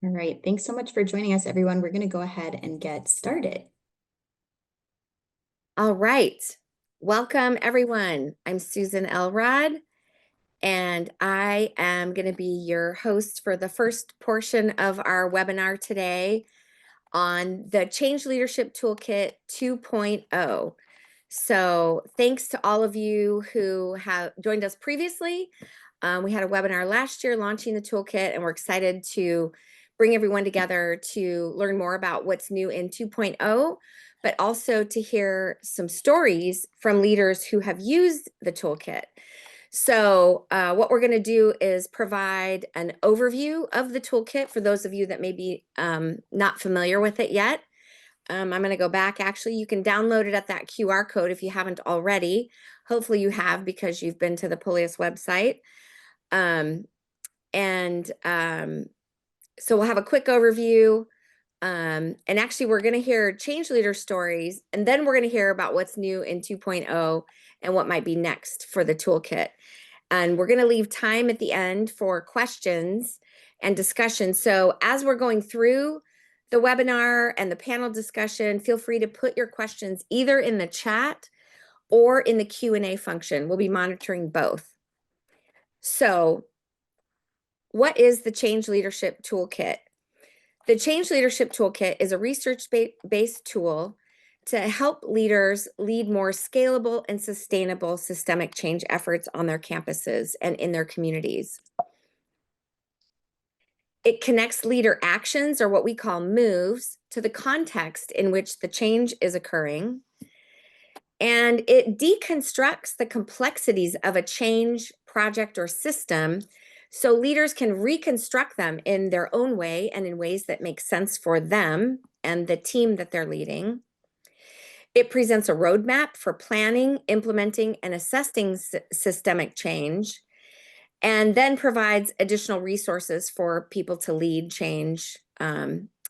All right, thanks so much for joining us, everyone. We're going to go ahead and get started. All right. Welcome, everyone. I'm Susan Elrod, and I am going to be your host for the first portion of our webinar today on the Change Leadership Toolkit 2.0. So thanks to all of you who have joined us previously. We had a webinar last year launching the toolkit, and we're excited to bring everyone together to learn more about what's new in 2.0, but also to hear some stories from leaders who have used the toolkit. So what we're going to do is provide an overview of the toolkit for those of you that may be not familiar with it yet. I'm going to go back. Actually, you can download it at that QR code if you haven't already. Hopefully you have because you've been to the Polius website. Um, and so we'll have a quick overview. And actually, we're going to hear change leader stories, and then we're going to hear about what's new in 2.0 and what might be next for the toolkit. And we're going to leave time at the end for questions and discussion. So as we're going through the webinar and the panel discussion, feel free to put your questions either in the chat or in the Q&A function. We'll be monitoring both. So what is the Change Leadership Toolkit? The Change Leadership Toolkit is a research-based tool to help leaders lead more scalable and sustainable systemic change efforts on their campuses and in their communities. It connects leader actions, or what we call moves, to the context in which the change is occurring. And it deconstructs the complexities of a change project or system so leaders can reconstruct them in their own way and in ways that make sense for them and the team that they're leading. It presents a roadmap for planning, implementing, and assessing systemic change, and then provides additional resources for people to lead change,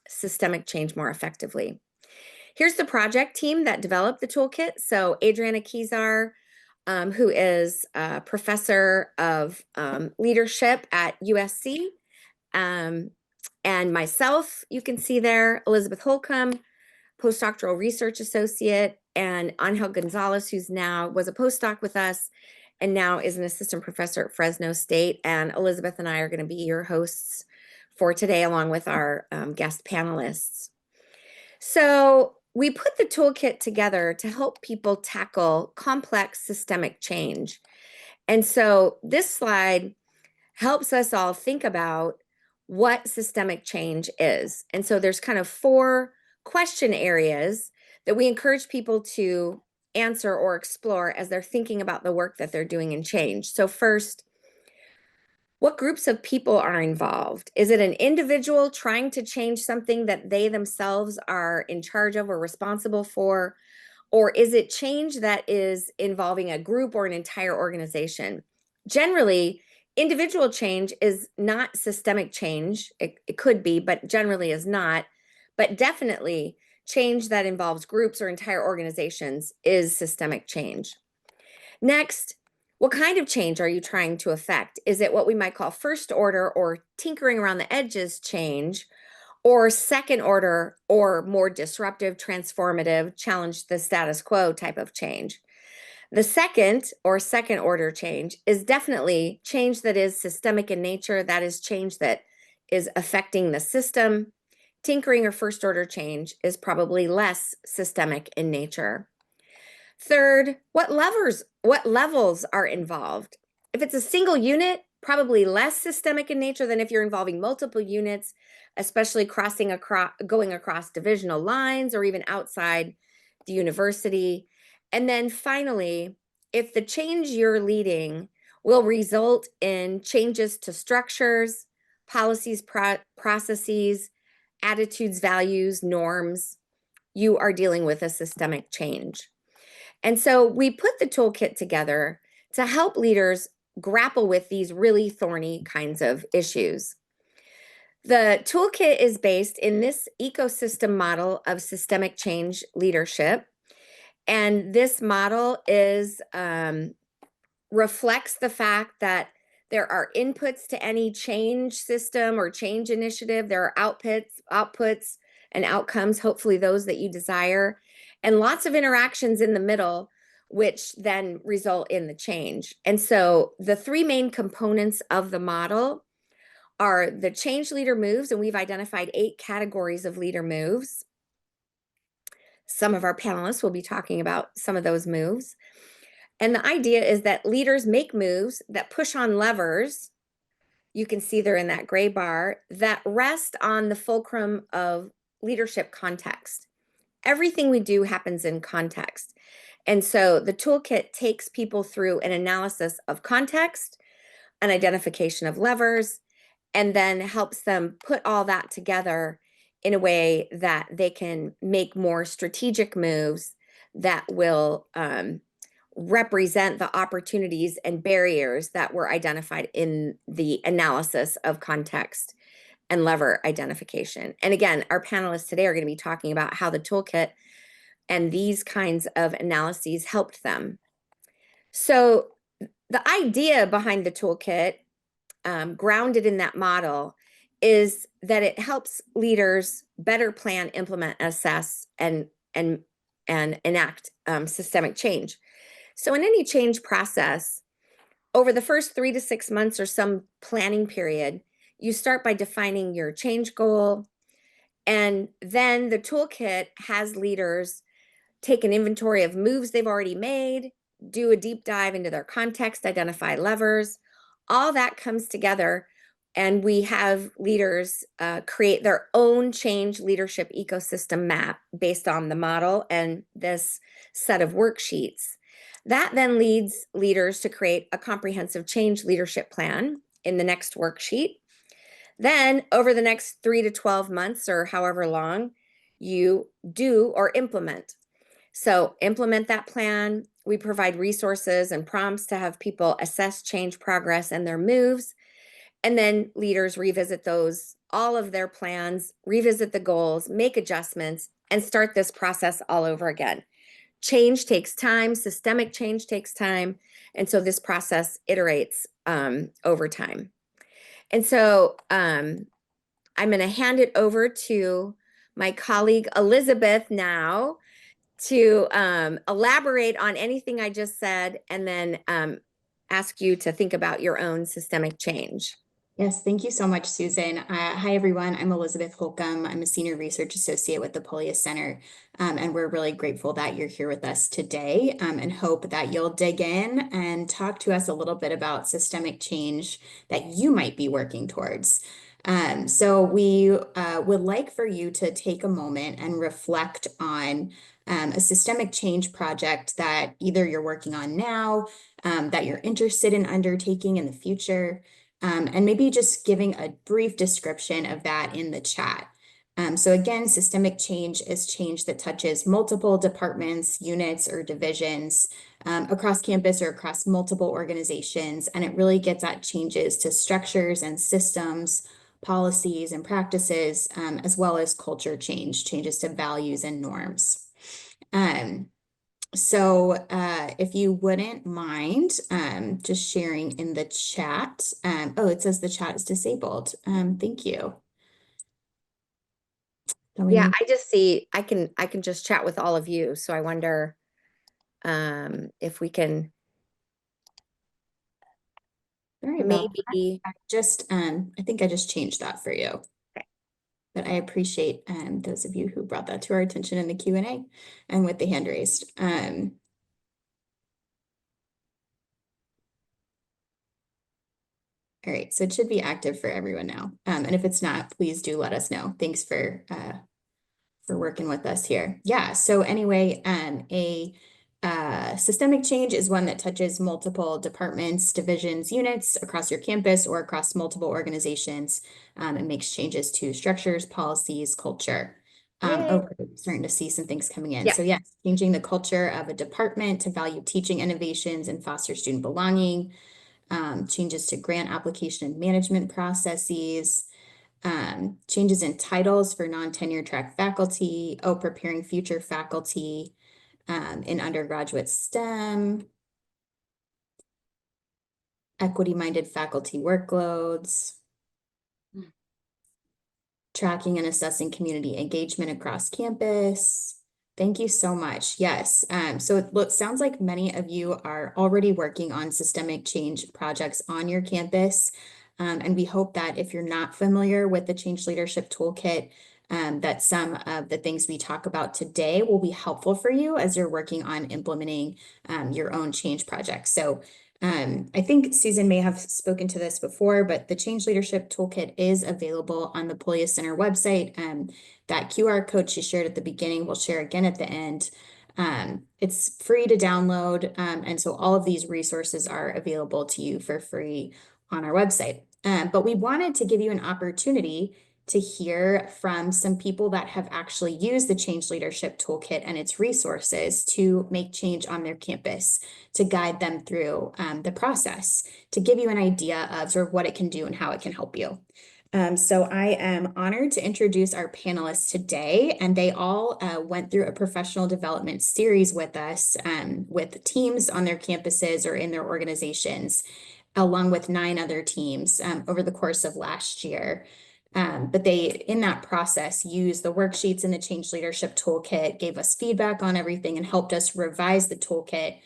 systemic change more effectively. Here's the project team that developed the toolkit. So Adriana Kizar, who is a professor of leadership at USC, and myself, you can see there, Elizabeth Holcomb, postdoctoral research associate, and Angel Gonzalez, who's now was a postdoc with us and now is an assistant professor at Fresno State. And Elizabeth and I are going to be your hosts for today, along with our guest panelists. So we put the toolkit together to help people tackle complex systemic change. And so this slide helps us all think about what systemic change is. And so there's kind of 4 question areas that we encourage people to answer or explore as they're thinking about the work that they're doing in change. So first, what groups of people are involved? Is it an individual trying to change something that they themselves are in charge of or responsible for? Or is it change that is involving a group or an entire organization? Generally, individual change is not systemic change. It could be, but generally is not. But definitely, change that involves groups or entire organizations is systemic change. Next, what kind of change are you trying to affect? Is it what we might call first order or tinkering around the edges change, or second order or more disruptive, transformative, challenge the status quo type of change? The second or second order change is definitely change that is systemic in nature. That is change that is affecting the system. Tinkering or first order change is probably less systemic in nature. Third, what levels are involved? If it's a single unit, probably less systemic in nature than if you're involving multiple units, especially going across divisional lines or even outside the university. And then finally, if the change you're leading will result in changes to structures, policies, processes, attitudes, values, norms, you are dealing with a systemic change. And so we put the toolkit together to help leaders grapple with these really thorny kinds of issues. The toolkit is based in this ecosystem model of systemic change leadership. And this model reflects the fact that There are inputs to any change system or change initiative. There are outputs and outcomes, hopefully those that you desire, and lots of interactions in the middle, which then result in the change. And so the three main components of the model are the change leader moves, and we've identified 8 categories of leader moves. Some of our panelists will be talking about some of those moves. And the idea is that leaders make moves that push on levers. You can see they're in that gray bar that rest on the fulcrum of leadership context. Everything we do happens in context. And so the toolkit takes people through an analysis of context, an identification of levers, and then helps them put all that together in a way that they can make more strategic moves that will represent the opportunities and barriers that were identified in the analysis of context and lever identification. And again, our panelists today are going to be talking about how the toolkit and these kinds of analyses helped them. So the idea behind the toolkit, grounded in that model, is that it helps leaders better plan, implement, assess, and enact systemic change. So in any change process, over the first 3 to 6 months or some planning period, you start by defining your change goal, and then the toolkit has leaders take an inventory of moves they've already made, do a deep dive into their context, identify levers. All that comes together, and we have leaders create their own change leadership ecosystem map based on the model and this set of worksheets. That then leads leaders to create a comprehensive change leadership plan in the next worksheet. Then, over the next 3 to 12 months or however long, you do or implement. So implement that plan. We provide resources and prompts to have people assess change progress and their moves. And then leaders revisit those, all of their plans, revisit the goals, make adjustments, and start this process all over again. Change takes time, systemic change takes time. And so this process iterates over time. And so I'm going to hand it over to my colleague Elizabeth now to elaborate on anything I just said, and then ask you to think about your own systemic change. Yes, thank you so much, Susan. Hi, everyone. I'm Elizabeth Holcomb. I'm a Senior Research Associate with the Polia Center, and we're really grateful that you're here with us today, and hope that you'll dig in and talk to us a little bit about systemic change that you might be working towards. So we would like for you to take a moment and reflect on a systemic change project that either you're working on now, that you're interested in undertaking in the future, and maybe just giving a brief description of that in the chat. So again, systemic change is change that touches multiple departments, units, or divisions across campus or across multiple organizations. And it really gets at changes to structures and systems, policies and practices, as well as culture change, changes to values and norms. So if you wouldn't mind just sharing in the chat. Oh, it says the chat is disabled. Thank you. Yeah, I just see I can just chat with all of you. So I wonder if we can maybe I think I just changed that for you. Okay. But I appreciate those of you who brought that to our attention in the Q&A and with the hand raised. All right, so it should be active for everyone now. And if it's not, please do let us know. Thanks for working with us here. Yeah, so anyway, systemic change is one that touches multiple departments, divisions, units across your campus or across multiple organizations, and makes changes to structures, policies, culture. Oh, starting to see some things coming in. Yeah. So yes, changing the culture of a department to value teaching innovations and foster student belonging, changes to grant application and management processes, changes in titles for non-tenure track faculty, preparing future faculty in undergraduate STEM. equity-minded faculty workloads, tracking and assessing community engagement across campus. Thank you so much. Yes. So it sounds like many of you are already working on systemic change projects on your campus. And we hope that if you're not familiar with the Change Leadership Toolkit, that some of the things we talk about today will be helpful for you as you're working on implementing your own change projects. So I think Susan may have spoken to this before, but the Change Leadership Toolkit is available on the Polia Center website. That QR code she shared at the beginning, we'll share again at the end. It's free to download, and so all of these resources are available to you for free on our website. But we wanted to give you an opportunity to hear from some people that have actually used the Change Leadership Toolkit and its resources to make change on their campus, to guide them through the process, to give you an idea of sort of what it can do and how it can help you. So I am honored to introduce our panelists today, and they all went through a professional development series with us with teams on their campuses or in their organizations, along with 9 other teams over the course of last year. But they, in that process, used the worksheets in the Change Leadership Toolkit, gave us feedback on everything, and helped us revise the toolkit,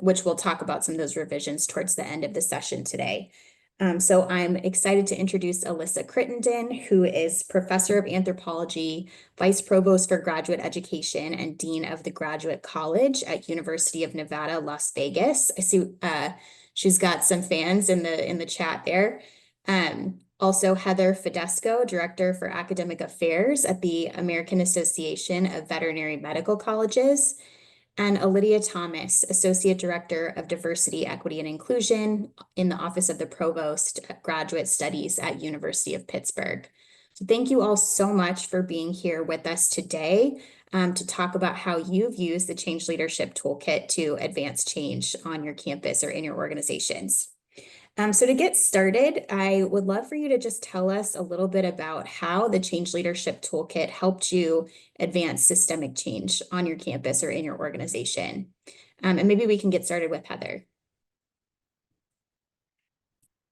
which we'll talk about some of those revisions towards the end of the session today. So I'm excited to introduce Alyssa Crittenden, who is Professor of Anthropology, Vice Provost for Graduate Education, and Dean of the Graduate College at University of Nevada, Las Vegas. I see she's got some fans in the chat there. Also, Heather Fidesco, Director for Academic Affairs at the American Association of Veterinary Medical Colleges, and Lydia Thomas, Associate Director of Diversity, Equity, and Inclusion in the Office of the Provost Graduate Studies at University of Pittsburgh. So thank you all so much for being here with us today to talk about how you've used the Change Leadership Toolkit to advance change on your campus or in your organizations. So to get started, I would love for you to just tell us a little bit about how the Change Leadership Toolkit helped you advance systemic change on your campus or in your organization. And maybe we can get started with Heather.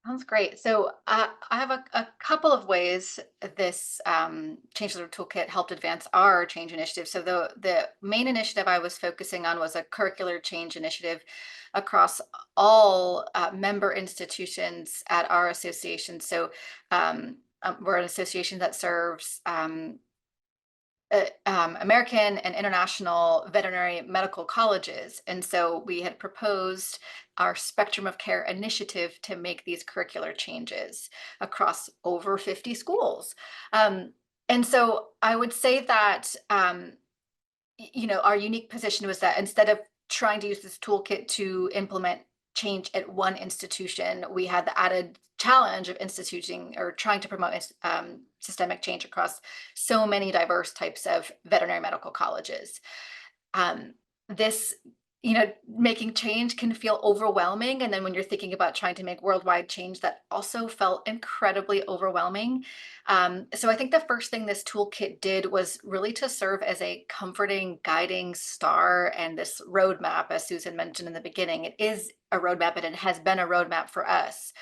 Sounds great. So I have a couple of ways this Change Leadership Toolkit helped advance our change initiative. So the main initiative I was focusing on was a curricular change initiative across all member institutions at our association. So we're an association that serves American and international veterinary medical colleges. And so we had proposed our Spectrum of Care initiative to make these curricular changes across over 50 schools. And so I would say that, our unique position was that instead of trying to use this toolkit to implement change at one institution, we had the added challenge of instituting or trying to promote systemic change across so many diverse types of veterinary medical colleges. This, making change can feel overwhelming. And then when you're thinking about trying to make worldwide change, that also felt incredibly overwhelming. So I think the first thing this toolkit did was really to serve as a comforting, guiding star and this roadmap, as Susan mentioned in the beginning. It is a roadmap and it has been a roadmap for us.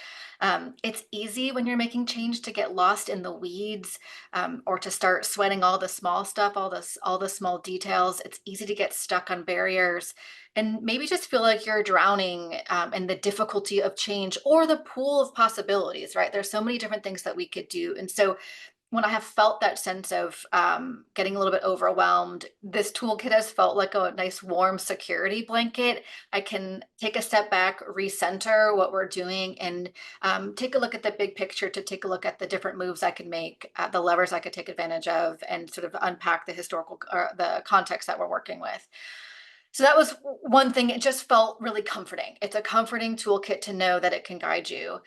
It's easy when you're making change to get lost in the weeds or to start sweating all the small stuff, all the small details. It's easy to get stuck on barriers and maybe just feel like you're drowning in the difficulty of change or the pool of possibilities, right? There's so many different things that we could do. And so when I have felt that sense of getting a little bit overwhelmed, this toolkit has felt like a nice warm security blanket. I can take a step back, recenter what we're doing, and take a look at the big picture, to take a look at the different moves I could make, the levers I could take advantage of, and sort of unpack the historical or the context that we're working with. So that was one thing. It just felt really comforting. It's a comforting toolkit to know that it can guide you.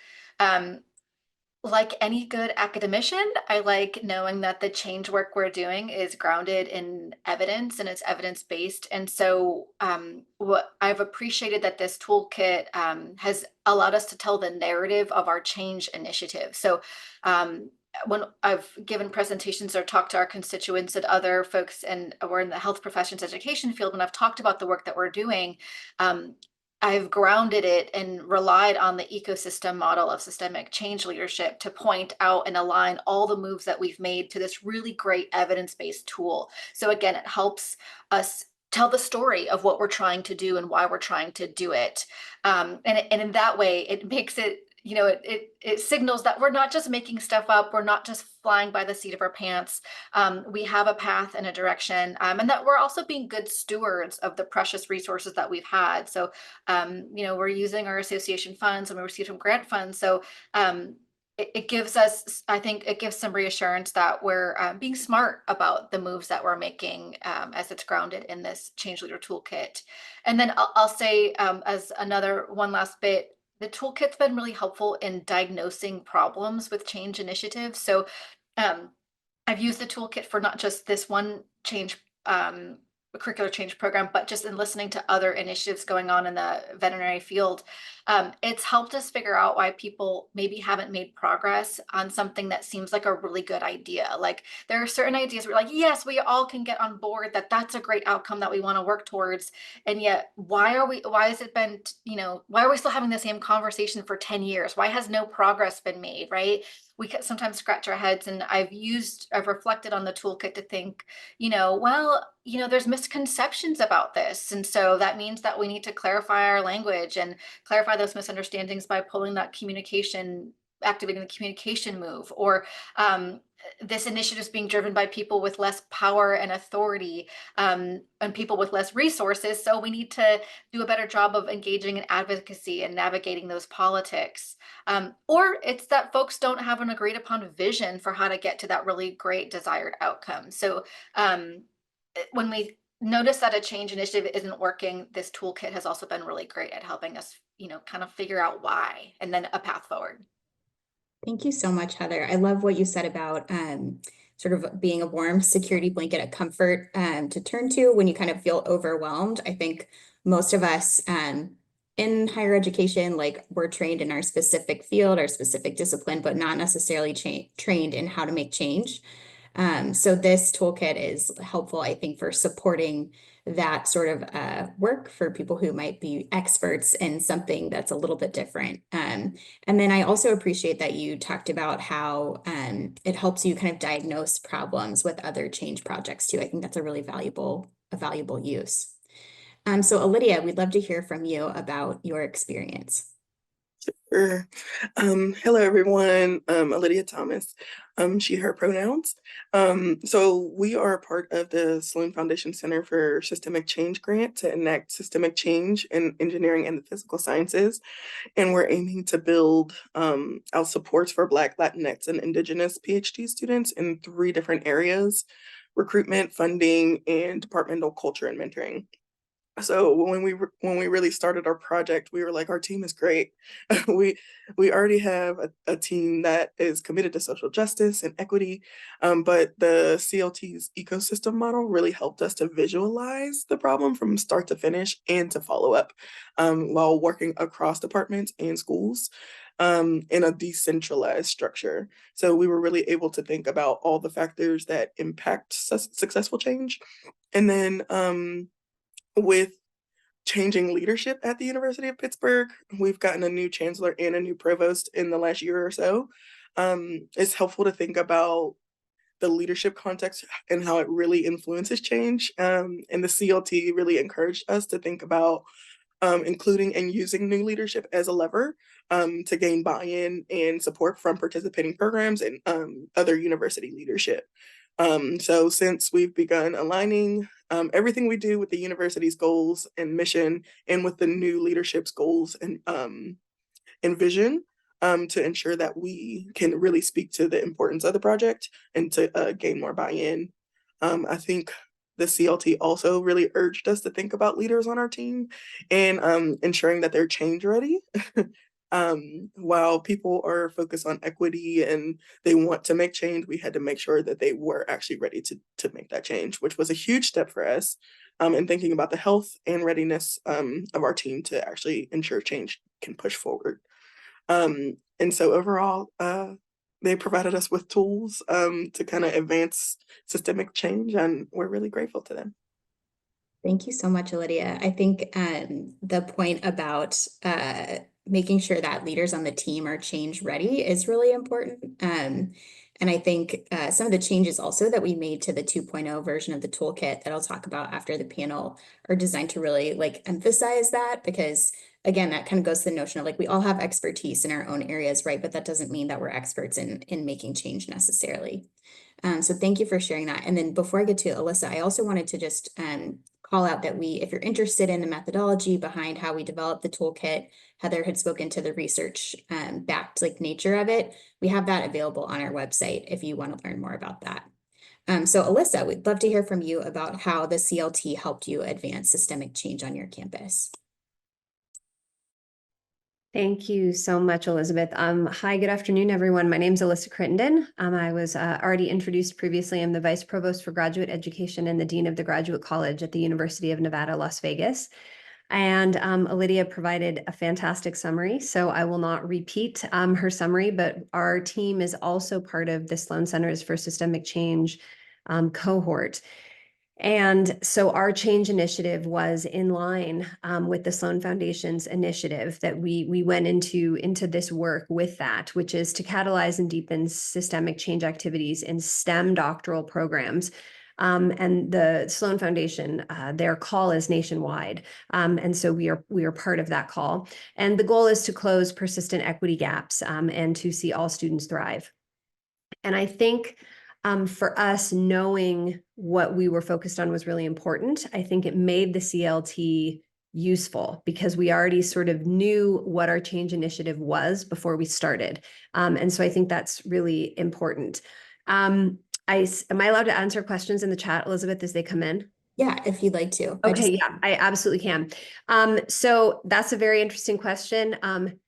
Like any good academician, I like knowing that the change work we're doing is grounded in evidence and it's evidence-based. And so what I've appreciated that this toolkit has allowed us to tell the narrative of our change initiative. So when I've given presentations or talked to our constituents and other folks, and we're in the health professions education field, when I've talked about the work that we're doing, I've grounded it and relied on the ecosystem model of systemic change leadership to point out and align all the moves that we've made to this really great evidence-based tool. So again, it helps us tell the story of what we're trying to do and why we're trying to do it. And in that way, it makes it, it signals that we're not just making stuff up. We're not just flying by the seat of our pants. We have a path and a direction, and that we're also being good stewards of the precious resources that we've had. So, we're using our association funds and we receive some grant funds. So, it gives us, I think it gives some reassurance that we're being smart about the moves that we're making, as it's grounded in this Change Leader Toolkit. And then I'll say, as another one last bit, the toolkit's been really helpful in diagnosing problems with change initiatives. So um, I've used the toolkit for not just this one change, curricular change program, but just in listening to other initiatives going on in the veterinary field. It's helped us figure out why people maybe haven't made progress on something that seems like a really good idea. Like there are certain ideas where like, yes, we all can get on board that that's a great outcome that we want to work towards. And yet, why has it been, why are we still having the same conversation for 10 years? Why has no progress been made, right? We can sometimes scratch our heads, and I've reflected on the toolkit to think, there's misconceptions about this. And so that means that we need to clarify our language and clarify those misunderstandings by pulling that communication, activating the communication move, or this initiative is being driven by people with less power and authority, and people with less resources. So we need to do a better job of engaging in advocacy and navigating those politics. Or it's that folks don't have an agreed upon vision for how to get to that really great desired outcome. So when we notice that a change initiative isn't working, this toolkit has also been really great at helping us, kind of figure out why and then a path forward. Thank you so much, Heather. I love what you said about sort of being a warm security blanket, a comfort to turn to when you kind of feel overwhelmed. I think most of us in higher education, like we're trained in our specific field, our specific discipline, but not necessarily trained in how to make change. So this toolkit is helpful, I think, for supporting that sort of work for people who might be experts in something that's a little bit different. And then I also appreciate that you talked about how it helps you kind of diagnose problems with other change projects too. I think that's a really valuable use. So Lydia, we'd love to hear from you about your experience. Sure. Hello, everyone. Lydia Thomas, she, her pronouns. So we are part of the Sloan Foundation Center for Systemic Change grant to enact systemic change in engineering and the physical sciences. And we're aiming to build out supports for Black, Latinx, and Indigenous PhD students in 3 different areas: recruitment, funding, and departmental culture and mentoring. So when we really started our project, we were like, our team is great. we we already have a team that is committed to social justice and equity, but the CLT's ecosystem model really helped us to visualize the problem from start to finish and to follow up, while working across departments and schools, in a decentralized structure. So we were really able to think about all the factors that impact successful change, and then with changing leadership at the University of Pittsburgh, we've gotten a new chancellor and a new provost in the last year or so. It's helpful to think about the leadership context and how it really influences change. And the CLT really encouraged us to think about including and using new leadership as a lever to gain buy-in and support from participating programs and other university leadership. So since we've begun aligning everything we do with the university's goals and mission and with the new leadership's goals and vision, to ensure that we can really speak to the importance of the project and to gain more buy-in. I think the CLT also really urged us to think about leaders on our team and ensuring that they're change ready. While people are focused on equity and they want to make change, we had to make sure that they were actually ready to make that change, which was a huge step for us in thinking about the health and readiness of our team to actually ensure change can push forward. And so overall, they provided us with tools to kind of advance systemic change, and we're really grateful to them. Thank you so much, Lydia. I think the point about making sure that leaders on the team are change ready is really important. And I think some of the changes also that we made to the 2.0 version of the toolkit that I'll talk about after the panel are designed to really like emphasize that, because again, that kind of goes to the notion of like we all have expertise in our own areas, right? But that doesn't mean that we're experts in making change necessarily. So thank you for sharing that. And then before I get to Alyssa, I also wanted to just call out that if you're interested in the methodology behind how we developed the toolkit, Heather had spoken to the research backed like nature of it. We have that available on our website if you want to learn more about that. So Alyssa, we'd love to hear from you about how the CLT helped you advance systemic change on your campus. Thank you so much, Elizabeth. Hi, good afternoon, everyone. My name is Alyssa Crittenden. I was already introduced previously. I'm the Vice Provost for Graduate Education and the Dean of the Graduate College at the University of Nevada, Las Vegas. And Lydia provided a fantastic summary, so I will not repeat her summary, but our team is also part of the Sloan Centers for Systemic Change cohort. And so our change initiative was in line with the Sloan Foundation's initiative that we went into this work with that, which is to catalyze and deepen systemic change activities in STEM doctoral programs. And the Sloan Foundation, their call is nationwide. And so we are part of that call. And the goal is to close persistent equity gaps and to see all students thrive. And I think for us, knowing what we were focused on was really important. I think it made the CLT useful because we already sort of knew what our change initiative was before we started. And so I think that's really important. Am I allowed to answer questions in the chat, Elizabeth, as they come in? Yeah, if you'd like to. Okay, yeah, I absolutely can. So that's a very interesting question.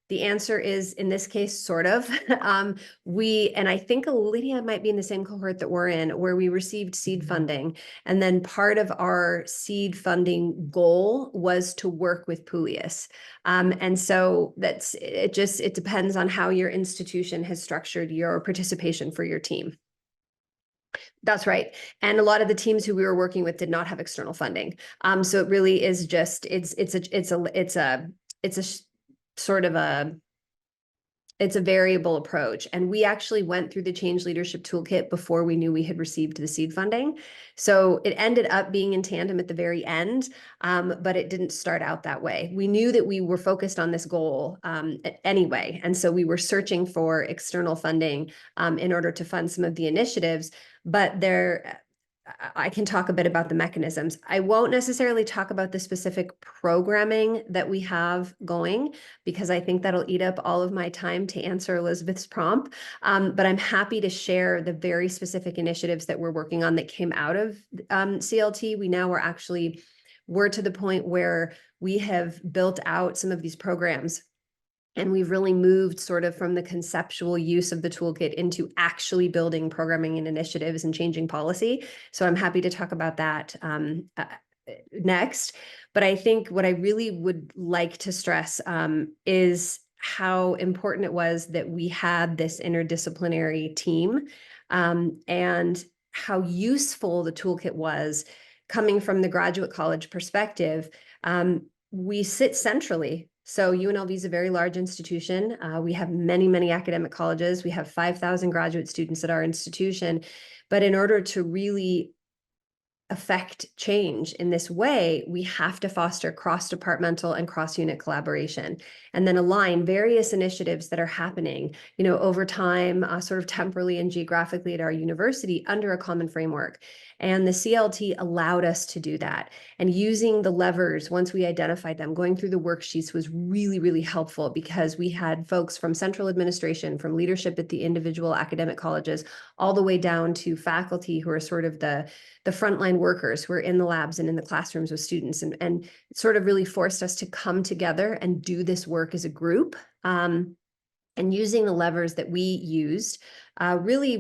The answer is, in this case, sort of. And I think Lydia might be in the same cohort that we're in, where we received seed funding. And then part of our seed funding goal was to work with Publius. And so it depends on how your institution has structured your participation for your team. That's right. And a lot of the teams who we were working with did not have external funding. So it really is just, it's a variable approach. And we actually went through the Change Leadership Toolkit before we knew we had received the seed funding. So it ended up being in tandem at the very end, but it didn't start out that way. We knew that we were focused on this goal anyway. And so we were searching for external funding in order to fund some of the initiatives, but I can talk a bit about the mechanisms. I won't necessarily talk about the specific programming that we have going, because I think that'll eat up all of my time to answer Elizabeth's prompt. But I'm happy to share the very specific initiatives that we're working on that came out of CLT. We're to the point where we have built out some of these programs. And we've really moved sort of from the conceptual use of the toolkit into actually building programming and initiatives and changing policy. So I'm happy to talk about that next. But I think what I really would like to stress is how important it was that we had this interdisciplinary team and how useful the toolkit was coming from the graduate college perspective. We sit centrally. So UNLV is a very large institution. We have many, many academic colleges. We have 5,000 graduate students at our institution. But in order to really affect change in this way, we have to foster cross-departmental and cross-unit collaboration, and then align various initiatives that are happening, over time, sort of temporally and geographically at our university under a common framework. And the CLT allowed us to do that. And using the levers, once we identified them, going through the worksheets was really, really helpful, because we had folks from central administration, from leadership at the individual academic colleges, all the way down to faculty who are sort of the frontline workers who are in the labs and in the classrooms with students, and it sort of really forced us to come together and do this work as a group. And using the levers that we used really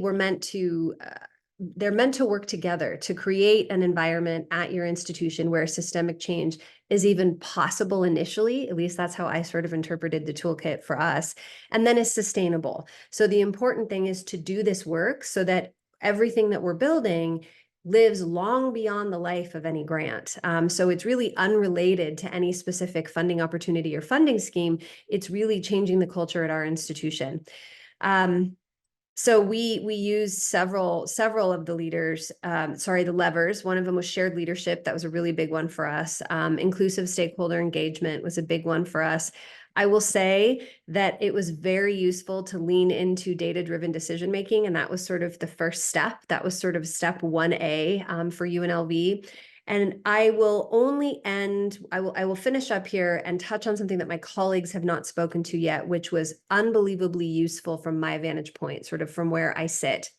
they're meant to work together to create an environment at your institution where systemic change is even possible initially. At least that's how I sort of interpreted the toolkit for us, and then is sustainable. So the important thing is to do this work so that everything that we're building lives long beyond the life of any grant. So it's really unrelated to any specific funding opportunity or funding scheme. It's really changing the culture at our institution. So we used several of the leaders, the levers. One of them was shared leadership. That was a really big one for us. Inclusive stakeholder engagement was a big one for us. I will say that it was very useful to lean into data-driven decision-making, and that was sort of the first step. That was sort of step 1A for UNLV. And I will finish up here and touch on something that my colleagues have not spoken to yet, which was unbelievably useful from my vantage point, sort of from where I sit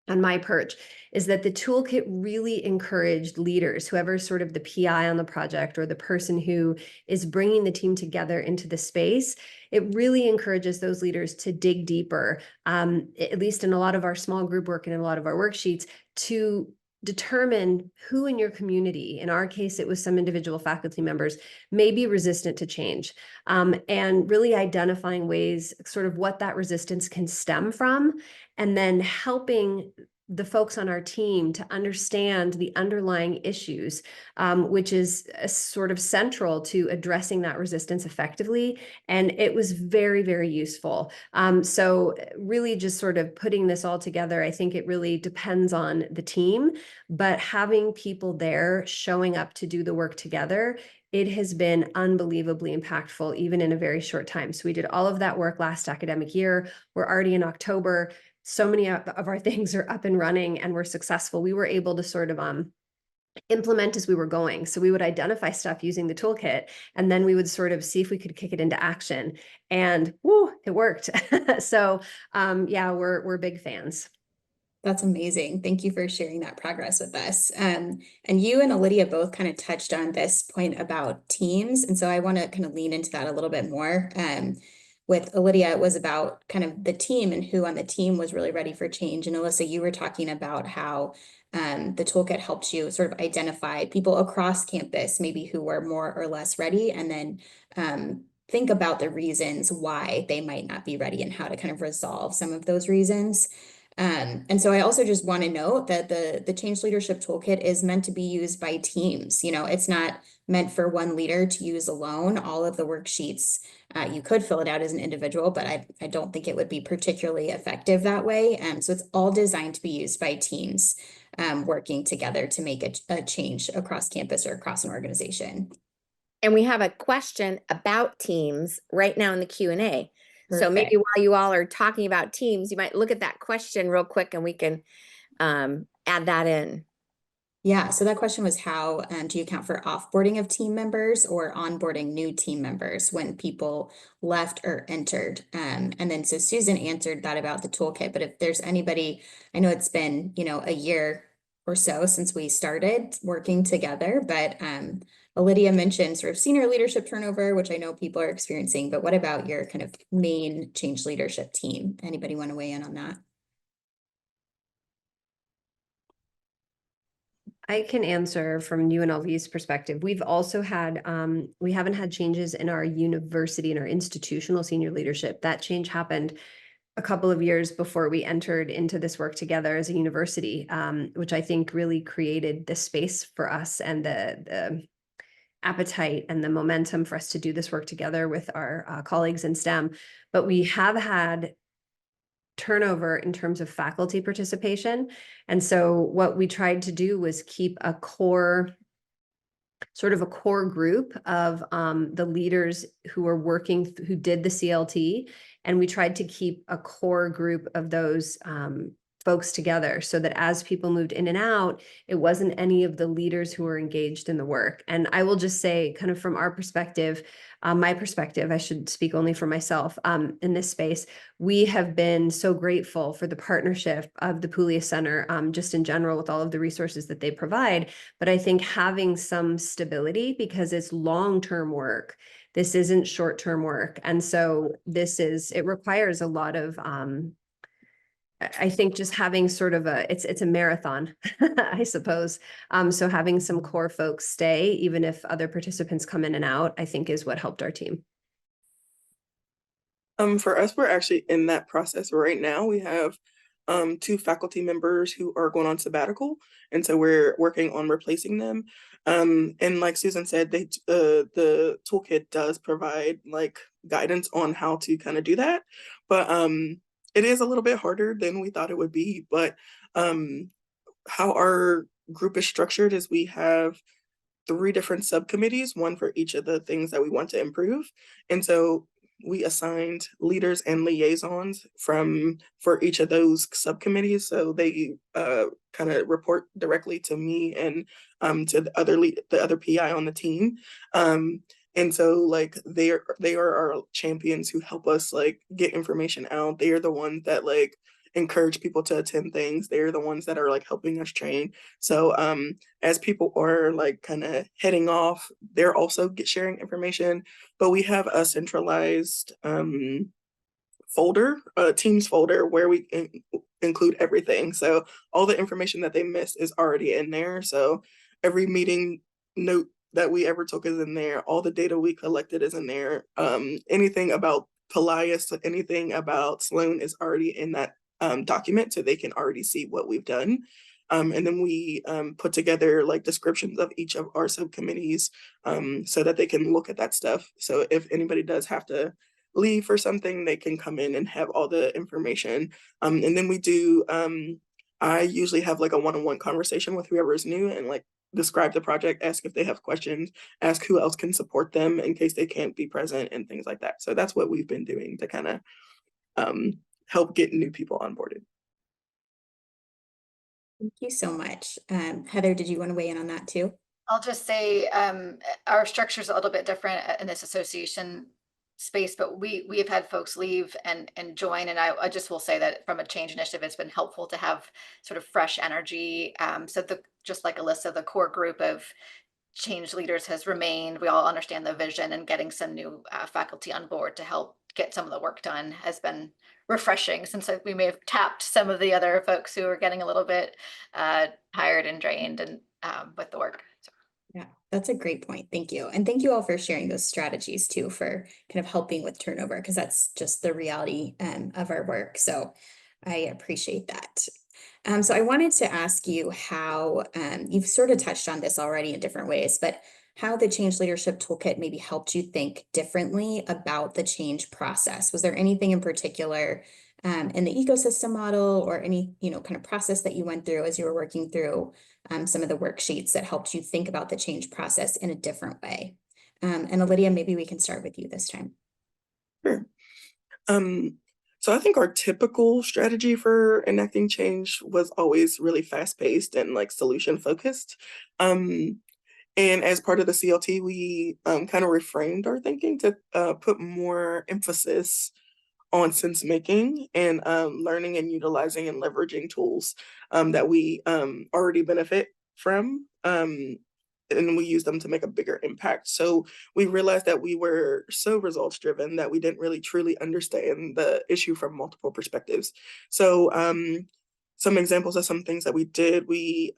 on my perch, is that the toolkit really encouraged leaders, whoever's sort of the PI on the project or the person who is bringing the team together into the space. It really encourages those leaders to dig deeper, at least in a lot of our small group work and in a lot of our worksheets, to determine who in your community, in our case, it was some individual faculty members, may be resistant to change, and really identifying ways, sort of what that resistance can stem from, and then helping the folks on our team to understand the underlying issues, which is sort of central to addressing that resistance effectively. And it was very, very useful. So really just sort of putting this all together, I think it really depends on the team, but having people there showing up to do the work together, it has been unbelievably impactful, even in a very short time. So we did all of that work last academic year. We're already in October. So many of our things are up and running and we're successful. We were able to sort of implement as we were going. So we would identify stuff using the toolkit, and then we would sort of see if we could kick it into action. And whoo, it worked. So yeah, we're big fans. That's amazing. Thank you for sharing that progress with us. And you and Lydia both kind of touched on this point about teams. And so I want to kind of lean into that a little bit more. With Lydia, it was about kind of the team and who on the team was really ready for change. And Alyssa, you were talking about how the toolkit helped you sort of identify people across campus, maybe who were more or less ready, and then think about the reasons why they might not be ready and how to kind of resolve some of those reasons. And so I also just want to note that the Change Leadership Toolkit is meant to be used by teams. You know, it's not meant for one leader to use alone. All of the worksheets, you could fill it out as an individual, but I don't think it would be particularly effective that way. So it's all designed to be used by teams working together to make a change across campus or across an organization. And we have a question about teams right now in the Q&A. So maybe Perfect. while you all are talking about teams, you might look at that question real quick and we can add that in. Yeah, so that question was how do you account for offboarding of team members or onboarding new team members when people left or entered? And then so Susan answered that about the toolkit, but if there's anybody, I know it's been, you know, a year or so since we started working together, but Lydia mentioned sort of senior leadership turnover, which I know people are experiencing, but what about your kind of main change leadership team? Anybody want to weigh in on that? I can answer from UNLV's perspective. We've also had, we haven't had changes in our university and our institutional senior leadership. That change happened a couple of years before we entered into this work together as a university, which I think really created the space for us and the appetite and the momentum for us to do this work together with our colleagues in STEM. But we have had turnover in terms of faculty participation. And so what we tried to do was keep a core, sort of a core group of the leaders who were working, who did the CLT. And we tried to keep a core group of those folks together so that as people moved in and out, it wasn't any of the leaders who were engaged in the work. And I will just say, kind of from our perspective, my perspective, I should speak only for myself in this space, we have been so grateful for the partnership of the Puglia Center, just in general with all of the resources that they provide. But I think having some stability, because it's long-term work, this isn't short-term work. And so it requires a lot of, I think just having sort of it's a marathon, I suppose. So having some core folks stay, even if other participants come in and out, I think is what helped our team. For us, we're actually in that process right now. We have two faculty members who are going on sabbatical, and so we're working on replacing them. And like Susan said, the toolkit does provide like guidance on how to kind of do that, but it is a little bit harder than we thought it would be. But how our group is structured is we have 3 different subcommittees, one for each of the things that we want to improve. And so we assigned leaders and liaisons for each of those subcommittees. So they kind of report directly to me and to the other PI on the team. And so like they are our champions who help us like get information out. They are the ones that like encourage people to attend things. They're the ones that are like helping us train. So as people are like kind of heading off, they're also sharing information, but we have a centralized folder, a Teams folder where we include everything. So all the information that they missed is already in there. So every meeting note that we ever took is in there. All the data we collected is in there. Anything about Polias, anything about Sloan is already in that document, so they can already see what we've done. And then we put together like descriptions of each of our subcommittees so that they can look at that stuff. So if anybody does have to leave for something, they can come in and have all the information. And then we do, I usually have like a one-on-one conversation with whoever is new and like describe the project, ask if they have questions, ask who else can support them in case they can't be present and things like that. So that's what we've been doing to kind of help get new people onboarded. Thank you so much. Heather, did you want to weigh in on that too? I'll just say our structure is a little bit different in this association space, but we have had folks leave and join, and I just will say that from a change initiative, it's been helpful to have sort of fresh energy. So just like Alyssa, the core group of change leaders has remained. We all understand the vision, and getting some new faculty on board to help get some of the work done has been refreshing, since we may have tapped some of the other folks who are getting a little bit tired and drained and with the work. So. Yeah, that's a great point. Thank you. And thank you all for sharing those strategies too, for kind of helping with turnover, because that's just the reality of our work. So I appreciate that. So I wanted to ask you how, you've sort of touched on this already in different ways, but how the Change Leadership Toolkit maybe helped you think differently about the change process. Was there anything in particular in the ecosystem model or any, kind of process that you went through as you were working through some of the worksheets that helped you think about the change process in a different way? And Lydia, maybe we can start with you this time. Sure. So I think our typical strategy for enacting change was always really fast-paced and like solution-focused. And as part of the CLT, we kind of reframed our thinking to put more emphasis on sense making and learning and utilizing and leveraging tools that we already benefit from. And we use them to make a bigger impact. So we realized that we were so results driven that we didn't really truly understand the issue from multiple perspectives. So some examples of some things that we did, we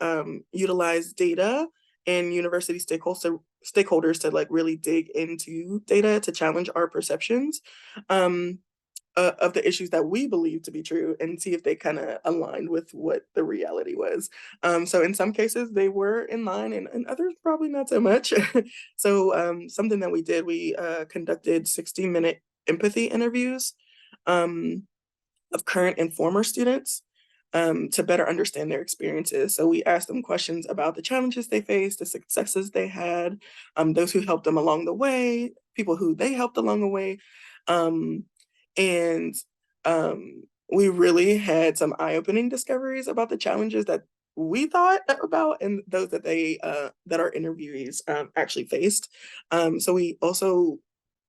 utilized data and university stakeholders to like really dig into data to challenge our perceptions of the issues that we believe to be true and see if they kind of aligned with what the reality was. So in some cases they were in line and others probably not so much. So something that we did, we conducted 60-minute empathy interviews of current and former students to better understand their experiences. So we asked them questions about the challenges they faced, the successes they had, those who helped them along the way, people who they helped along the way. And we really had some eye-opening discoveries about the challenges that we thought about and those that that our interviewees actually faced. So we also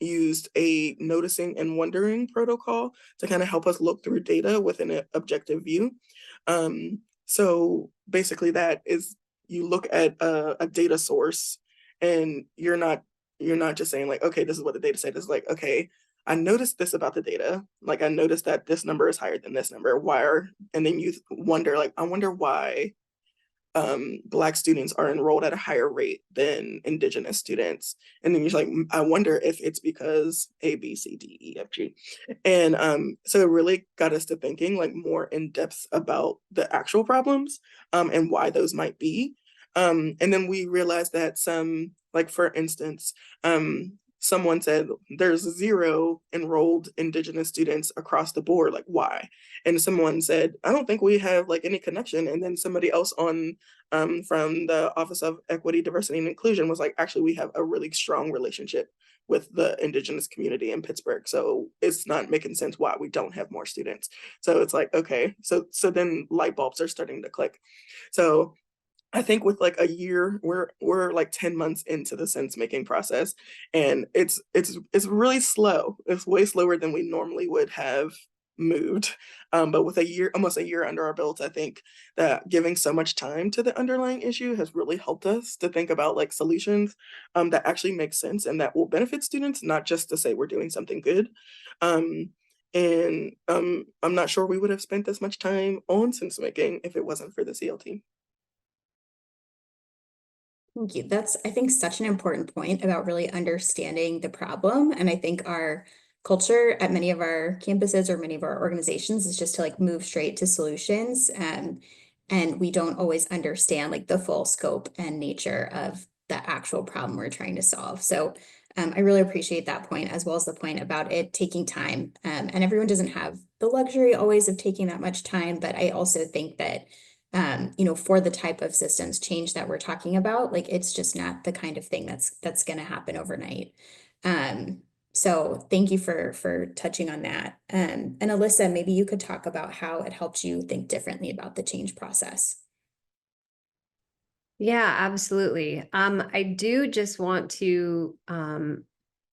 used a noticing and wondering protocol to kind of help us look through data with an objective view. So basically that is, you look at a data source and you're not just saying like, okay, this is what the data said. It's like, okay, I noticed this about the data. Like I noticed that this number is higher than this number. And then you wonder like, I wonder why Black students are enrolled at a higher rate than Indigenous students. And then you're like, I wonder if it's because A, B, C, D, E, F, G. And so it really got us to thinking like more in depth about the actual problems and why those might be. And then we realized that some, like for instance, someone said there's 0 enrolled Indigenous students across the board, like why? And someone said, I don't think we have like any connection. And then somebody else on from the Office of Equity, Diversity, and Inclusion was like, actually, we have a really strong relationship with the Indigenous community in Pittsburgh. So it's not making sense why we don't have more students. So it's like, okay, so then light bulbs are starting to click. So I think with like a year, we're like 10 months into the sense making process, and it's really slow. It's way slower than we normally would have moved. But with almost a year under our belt, I think that giving so much time to the underlying issue has really helped us to think about like solutions that actually make sense and that will benefit students, not just to say we're doing something good. I'm not sure we would have spent this much time on sense making if it wasn't for the CLT. Thank you. That's, I think, such an important point about really understanding the problem. And I think our culture at many of our campuses or many of our organizations is just to like move straight to solutions. And we don't always understand like the full scope and nature of the actual problem we're trying to solve. So I really appreciate that point, as well as the point about it taking time. And everyone doesn't have the luxury always of taking that much time, but I also think that for the type of systems change that we're talking about, like it's just not the kind of thing that's going to happen overnight. So thank you for touching on that. And Alyssa, maybe you could talk about how it helped you think differently about the change process. Yeah, absolutely. I do just want to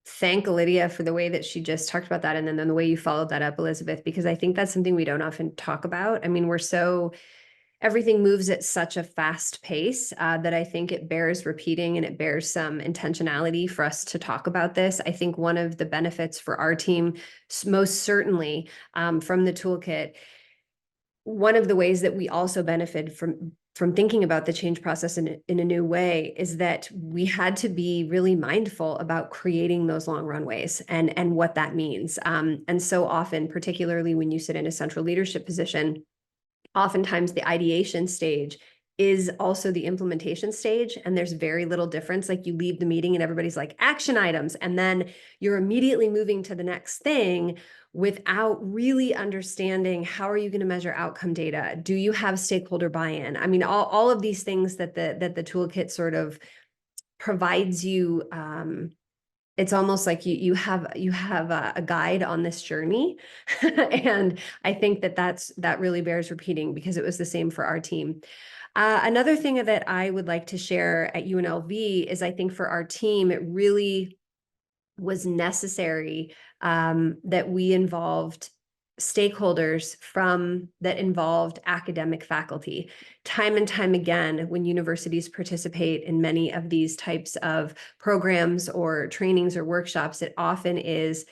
thank Lydia for the way that she just talked about that, and then the way you followed that up, Elizabeth, because I think that's something we don't often talk about. I mean, everything moves at such a fast pace that I think it bears repeating, and it bears some intentionality for us to talk about this. I think one of the benefits for our team, most certainly from the toolkit, one of the ways that we also benefit from thinking about the change process in a new way is that we had to be really mindful about creating those long runways and what that means. And so often, particularly when you sit in a central leadership position, oftentimes the ideation stage is also the implementation stage, and there's very little difference. Like you leave the meeting and everybody's like action items, and then you're immediately moving to the next thing without really understanding how are you going to measure outcome data? Do you have stakeholder buy-in? I mean, all of these things that the toolkit sort of provides you. It's almost like you have a guide on this journey. And I think that really bears repeating, because it was the same for our team. Another thing that I would like to share at UNLV is, I think for our team, it really was necessary that we involved stakeholders that involved academic faculty. Time and time again, when universities participate in many of these types of programs or trainings or workshops, it often is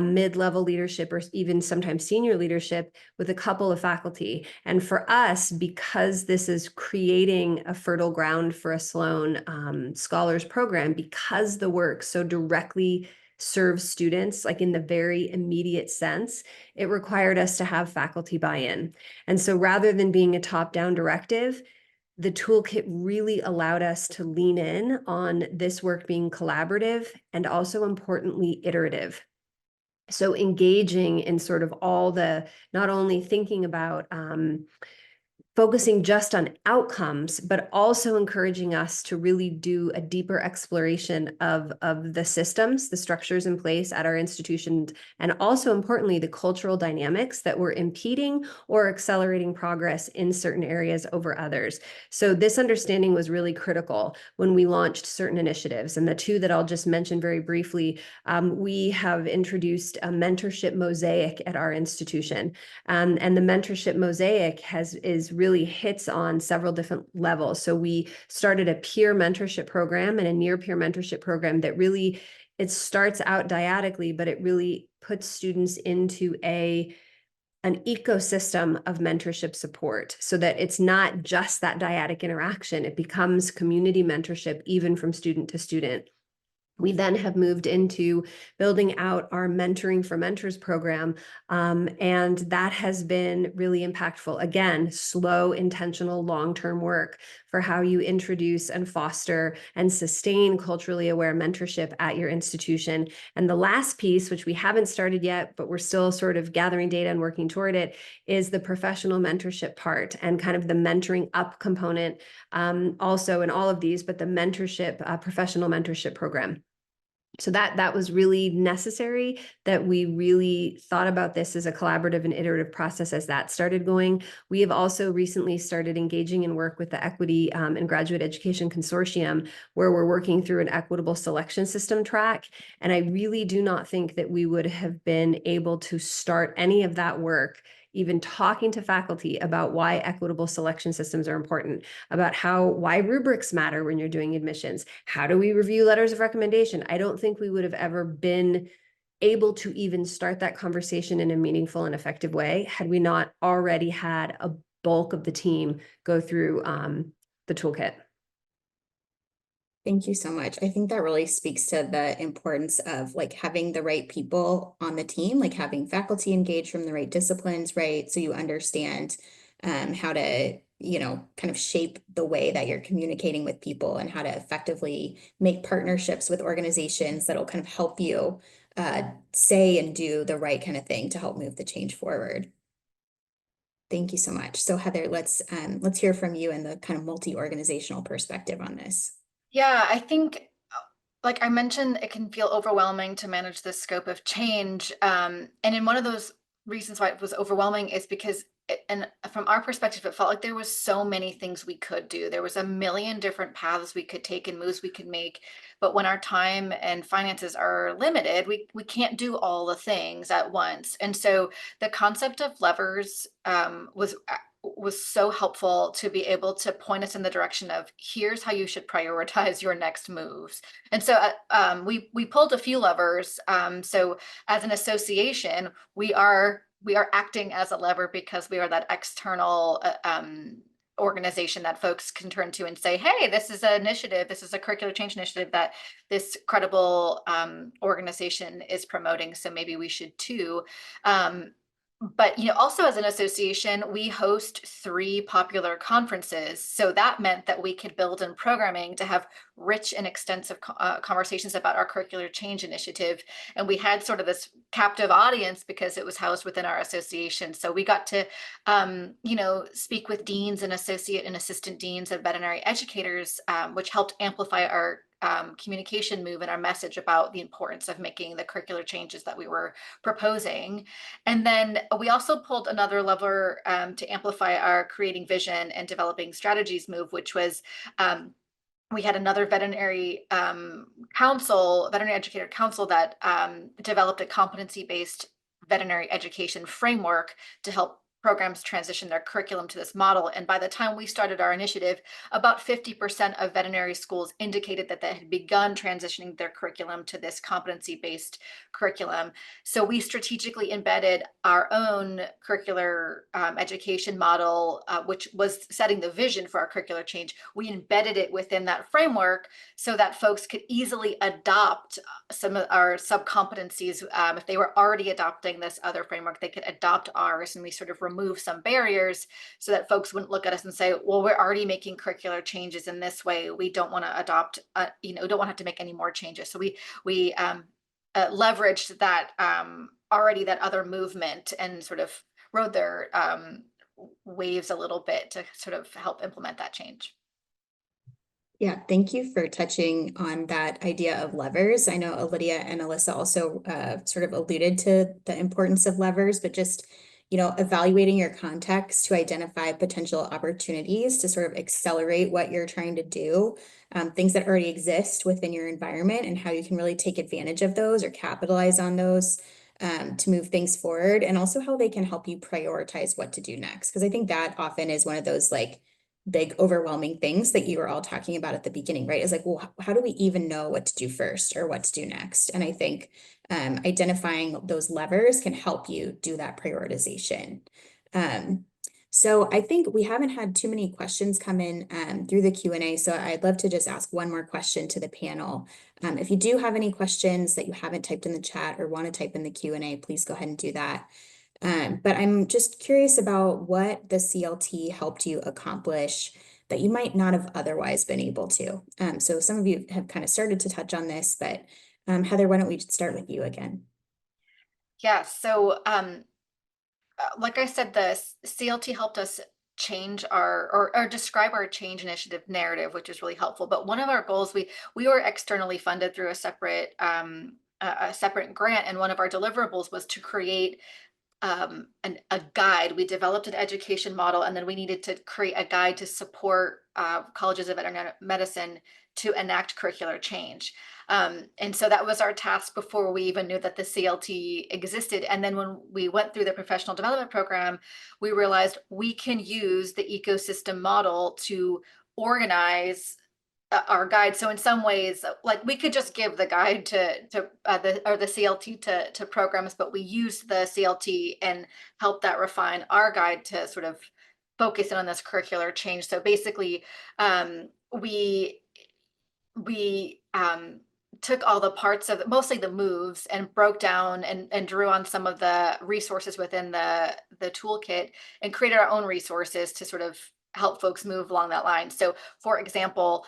mid-level leadership or even sometimes senior leadership with a couple of faculty. And for us, because this is creating a fertile ground for a Sloan Scholars Program, because the work so directly serves students, like in the very immediate sense, it required us to have faculty buy-in. And so rather than being a top-down directive, the toolkit really allowed us to lean in on this work being collaborative and also importantly, iterative. So engaging in sort of not only thinking about focusing just on outcomes, but also encouraging us to really do a deeper exploration of the systems, the structures in place at our institutions, and also importantly, the cultural dynamics that were impeding or accelerating progress in certain areas over others. So this understanding was really critical when we launched certain initiatives. And the two that I'll just mention very briefly, we have introduced a mentorship mosaic at our institution. And the mentorship mosaic really hits on several different levels. So we started a peer mentorship program and a near peer mentorship program that really, it starts out dyadically, but it really puts students into a an ecosystem of mentorship support so that it's not just that dyadic interaction. It becomes community mentorship, even from student to student. We then have moved into building out our Mentoring for Mentors program, and that has been really impactful. Again, slow, intentional, long-term work for how you introduce and foster and sustain culturally aware mentorship at your institution. And the last piece, which we haven't started yet, but we're still sort of gathering data and working toward it, is the professional mentorship part and kind of the mentoring up component, also in all of these, but the mentorship, professional mentorship program. So that was really necessary, that we really thought about this as a collaborative and iterative process as that started going. We have also recently started engaging in work with the Equity and Graduate Education Consortium, where we're working through an equitable selection system track. And I really do not think that we would have been able to start any of that work even talking to faculty about why equitable selection systems are important, about why rubrics matter when you're doing admissions. How do we review letters of recommendation? I don't think we would have ever been able to even start that conversation in a meaningful and effective way had we not already had a bulk of the team go through the toolkit. Thank you so much. I think that really speaks to the importance of like having the right people on the team, like having faculty engaged from the right disciplines, right? So you understand how to, kind of shape the way that you're communicating with people and how to effectively make partnerships with organizations that'll kind of help you say and do the right kind of thing to help move the change forward. Thank you so much. So Heather, let's hear from you and the kind of multi-organizational perspective on this. Yeah, I think, like I mentioned, it can feel overwhelming to manage this scope of change. And in one of those reasons why it was overwhelming is because, and from our perspective, it felt like there was so many things we could do. There was a million different paths we could take and moves we could make. But when our time and finances are limited, we can't do all the things at once. And so the concept of levers was so helpful to be able to point us in the direction of here's how you should prioritize your next moves. And so we pulled a few levers. So as an association, we are acting as a lever because we are that external organization that folks can turn to and say, hey, this is an initiative, this is a curricular change initiative that this credible organization is promoting, so maybe we should too. But also as an association, we host 3 popular conferences. So that meant that we could build in programming to have rich and extensive conversations about our curricular change initiative. And we had sort of this captive audience because it was housed within our association. So we got to, speak with deans and associate and assistant deans and veterinary educators, which helped amplify our communication move and our message about the importance of making the curricular changes that we were proposing. And then we also pulled another lever to amplify our creating vision and developing strategies move, which was we had another veterinary educator council that developed a competency-based veterinary education framework to help programs transition their curriculum to this model. And by the time we started our initiative, about 50% of veterinary schools indicated that they had begun transitioning their curriculum to this competency-based curriculum. So we strategically embedded our own curricular education model, which was setting the vision for our curricular change. We embedded it within that framework so that folks could easily adopt some of our sub-competencies. If they were already adopting this other framework, they could adopt ours, and we sort of remove some barriers so that folks wouldn't look at us and say, well, we're already making curricular changes in this way. We don't want to adopt, don't want to have to make any more changes. So we leveraged that already that other movement and sort of rode their waves a little bit to sort of help implement that change. Yeah, thank you for touching on that idea of levers. I know Lydia and Alyssa also sort of alluded to the importance of levers, but just evaluating your context to identify potential opportunities to sort of accelerate what you're trying to do, things that already exist within your environment and how you can really take advantage of those or capitalize on those to move things forward, and also how they can help you prioritize what to do next. Because I think that often is one of those like big overwhelming things that you were all talking about at the beginning, right? Is like, well, how do we even know what to do first or what to do next? And I think identifying those levers can help you do that prioritization. So I think we haven't had too many questions come in through the Q&A, so I'd love to just ask one more question to the panel. If you do have any questions that you haven't typed in the chat or want to type in the Q&A, please go ahead and do that. But I'm just curious about what the CLT helped you accomplish that you might not have otherwise been able to. So some of you have kind of started to touch on this, but Heather, why don't we start with you again? Yeah, so like I said, the CLT helped us change our or describe our change initiative narrative, which is really helpful. But one of our goals, we were externally funded through a separate grant, and one of our deliverables was to create a guide. We developed an education model, and then we needed to create a guide to support colleges of veterinary medicine to enact curricular change. And so that was our task before we even knew that the CLT existed. And then when we went through the professional development program, we realized we can use the ecosystem model to organize our guide. So in some ways, like we could just give the guide to the CLT to programs, but we use the CLT and help that refine our guide to sort of focus in on this curricular change. So basically, we took all the parts of mostly the moves and broke down and drew on some of the resources within the toolkit and created our own resources to sort of help folks move along that line. So for example,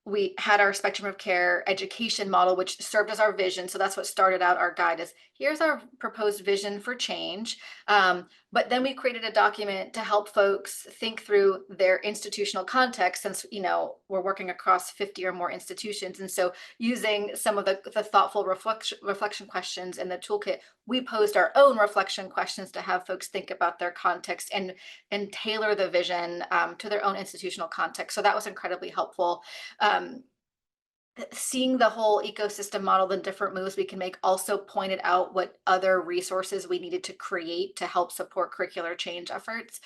we had our spectrum of care education model, which served as our vision. So that's what started out our guide is here's our proposed vision for change. But then we created a document to help folks think through their institutional context, since, you know, we're working across 50 or more institutions. And so using some of the thoughtful reflection questions in the toolkit, we posed our own reflection questions to have folks think about their context and tailor the vision to their own institutional context. So that was incredibly helpful. Seeing the whole ecosystem model, the different moves we can make, also pointed out what other resources we needed to create to help support curricular change efforts.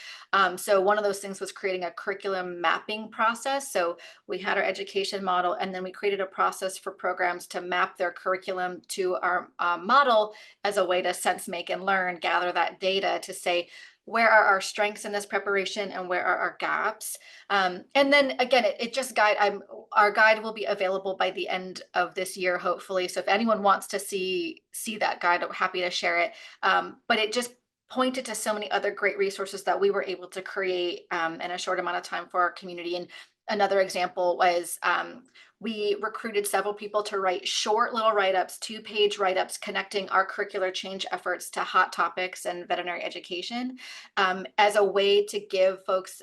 So one of those things was creating a curriculum mapping process. So we had our education model, and then we created a process for programs to map their curriculum to our model as a way to sense, make, and learn, gather that data to say, where are our strengths in this preparation and where are our gaps? And then again, it just our guide will be available by the end of this year, hopefully. So if anyone wants to see that guide, I'm happy to share it. But it just pointed to so many other great resources that we were able to create in a short amount of time for our community. And another example was we recruited several people to write short little write-ups, 2-page write-ups connecting our curricular change efforts to hot topics and veterinary education as a way to give folks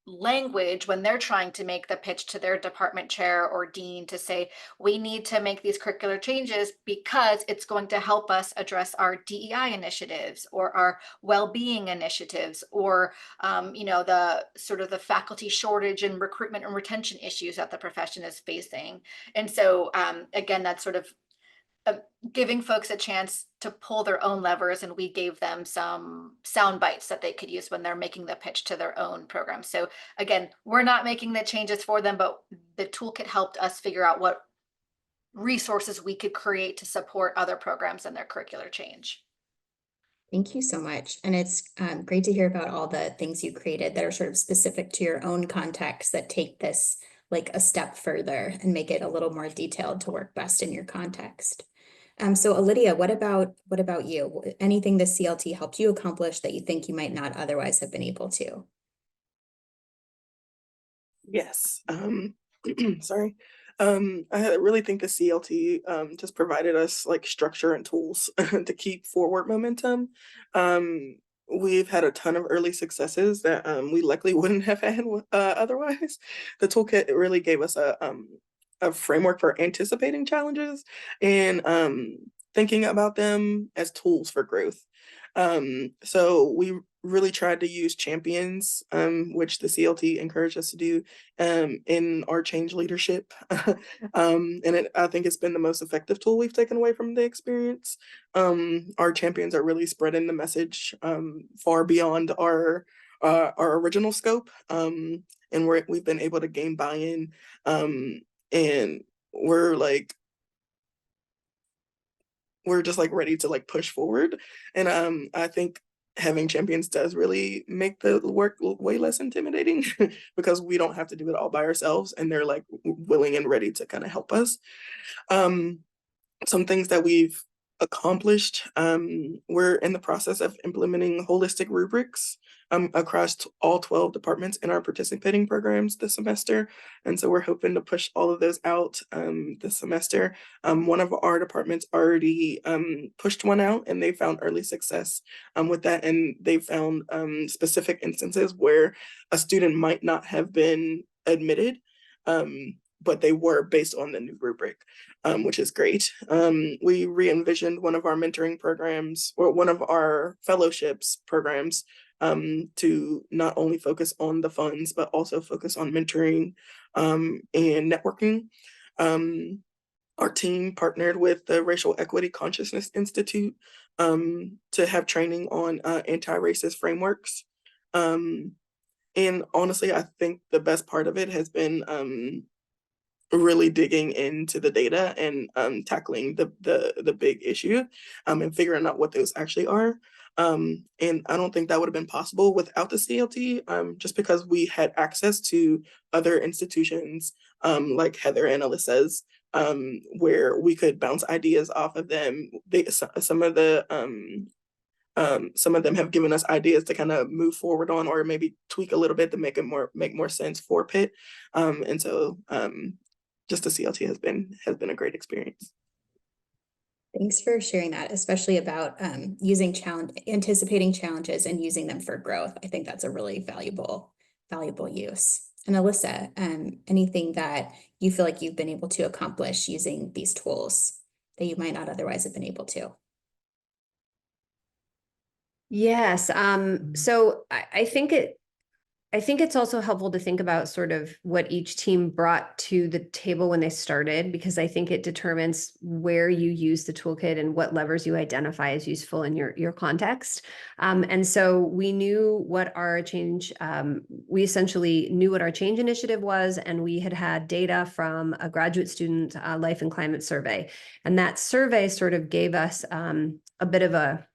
language when they're trying to make the pitch to their department chair or dean to say, we need to make these curricular changes because it's going to help us address our DEI initiatives or our well-being initiatives or, you know, the sort of the faculty shortage and recruitment and retention issues that the profession is facing. And so again, that's sort of giving folks a chance to pull their own levers, and we gave them some sound bites that they could use when they're making the pitch to their own program. So again, we're not making the changes for them, but the toolkit helped us figure out what resources we could create to support other programs in their curricular change. Thank you so much. And it's great to hear about all the things you created that are sort of specific to your own context that take this like a step further and make it a little more detailed to work best in your context. So Lydia, what about you? Anything the CLT helped you accomplish that you think you might not otherwise have been able to? Yes. Sorry. I really think the CLT just provided us like structure and tools to keep forward momentum. We've had a ton of early successes that we likely wouldn't have had otherwise. The toolkit really gave us a framework for anticipating challenges and thinking about them as tools for growth. So we really tried to use champions, which the CLT encouraged us to do in our change leadership. And I think it's been the most effective tool we've taken away from the experience. Our champions are really spreading the message far beyond our original scope. and we've been able to gain buy-in, and we're just like ready to like push forward. And I think having champions does really make the work way less intimidating because we don't have to do it all by ourselves, and they're like willing and ready to kind of help us. Some things that we've accomplished, we're in the process of implementing holistic rubrics across all 12 departments in our participating programs this semester. And so we're hoping to push all of those out this semester. One of our departments already pushed one out, and they found early success with that. And they found specific instances where a student might not have been admitted, but they were based on the new rubric, which is great. We re-envisioned one of our mentoring programs, or one of our fellowships programs, to not only focus on the funds, but also focus on mentoring and networking. Our team partnered with the Racial Equity Consciousness Institute to have training on anti-racist frameworks. And honestly, I think the best part of it has been really digging into the data and tackling the big issue and figuring out what those actually are. And I don't think that would have been possible without the CLT, just because we had access to other institutions like Heather and Alyssa's, where we could bounce ideas off of them. Some of them have given us ideas to kind of move forward on, or maybe tweak a little bit to make more sense for Pitt. And so just the CLT has been a great experience. Thanks for sharing that, especially about anticipating challenges and using them for growth. I think that's a really valuable use. And Alyssa, anything that you feel like you've been able to accomplish using these tools that you might not otherwise have been able to? Yes. So I think it's also helpful to think about sort of what each team brought to the table when they started, because I think it determines where you use the toolkit and what levers you identify as useful in your context. And so we knew what our change, we essentially knew what our change initiative was, and we had data from a graduate student life and climate survey. And that survey sort of gave us a bit of a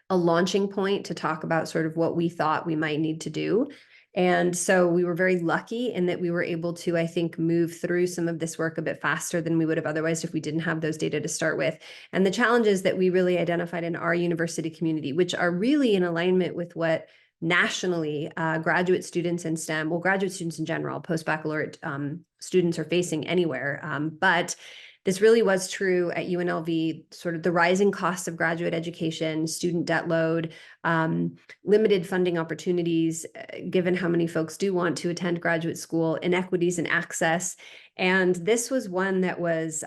launching point to talk about sort of what we thought we might need to do. And so we were very lucky in that we were able to, I think, move through some of this work a bit faster than we would have otherwise if we didn't have those data to start with. And the challenges that we really identified in our university community, which are really in alignment with what nationally graduate students in STEM, well, graduate students in general, post-baccalaureate students are facing anywhere, but this really was true at UNLV, sort of the rising costs of graduate education, student debt load, limited funding opportunities, given how many folks do want to attend graduate school, inequities in access. And this was one that was,